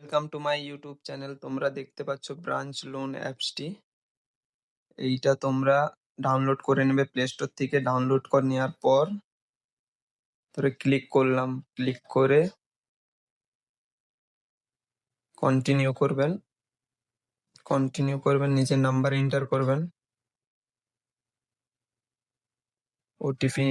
Welcome to my YouTube channel. তোমরা দেখতে পাচ্ছ ব্রাঞ্চ লোন অ্যাপসটি। এইটা তোমরা ডাউনলোড করে নেবে প্লে স্টোর থেকে। ডাউনলোড করে নেওয়ার পর ক্লিক করলাম, ক্লিক করে কন্টিনিউ করবেন। নিজের নাম্বার এন্টার করবেন। ওটিপি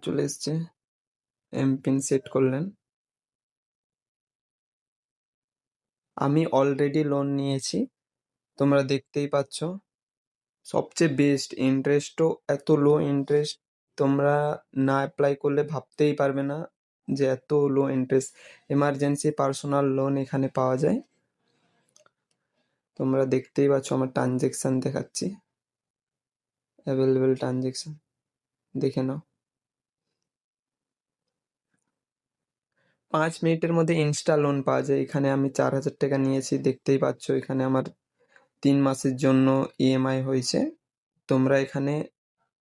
চলে এসছে। এমপিন সেট করলেন। আমি অলরেডি লোন নিয়েছি, তোমরা দেখতেই পাচ্ছ। সবচেয়ে বেস্ট ইন্টারেস্টও এত লো ইন্টারেস্ট, তোমরা না অ্যাপ্লাই করলে ভাবতেই পারবে না যে এত লো ইন্টারেস্ট। এমার্জেন্সি পার্সোনাল লোন এখানে পাওয়া যায়। তোমরা দেখতেই পাচ্ছ, আমার ট্রানজেকশন দেখাচ্ছি, অ্যাভেলেবেল ট্রানজেকশন দেখে নাও। 5 মিনিটের মধ্যে ইনস্টা লোন পাওয়া যায়। এখানে আমি 4,000 টাকা নিয়েছি, দেখতেই পাচ্ছ। এখানে আমার 3 মাসের জন্য ইএমআই হয়েছে। তোমরা এখানে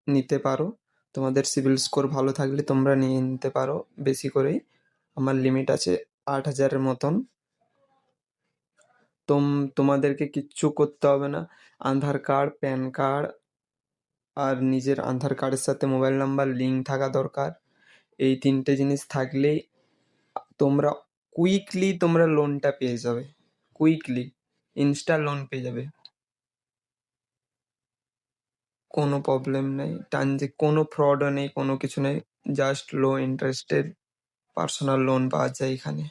নিতে পারো, তোমাদের সিবিল স্কোর ভালো থাকলে তোমরা নিয়ে নিতে পারো বেশি করেই। আমার লিমিট আছে 8,000-এর মতন। তোমাদেরকে কিচ্ছু করতে হবে না। আধার কার্ড, প্যান কার্ড আর নিজের আধার কার্ডের সাথে মোবাইল নাম্বার লিঙ্ক থাকা দরকার। এই 3টে জিনিস থাকলেই তোমরা কুইকলি তোমরা লোনটা পেয়ে যাবে। কুইকলি ইনস্টা লোন পেয়ে যাবে, কোনো প্রবলেম নেই। কোনো ফ্রডও নেই, কোনো কিছু নেই। জাস্ট লো ইন্টারেস্টেড পার্সোনাল লোন পাওয়া যায় এখানে।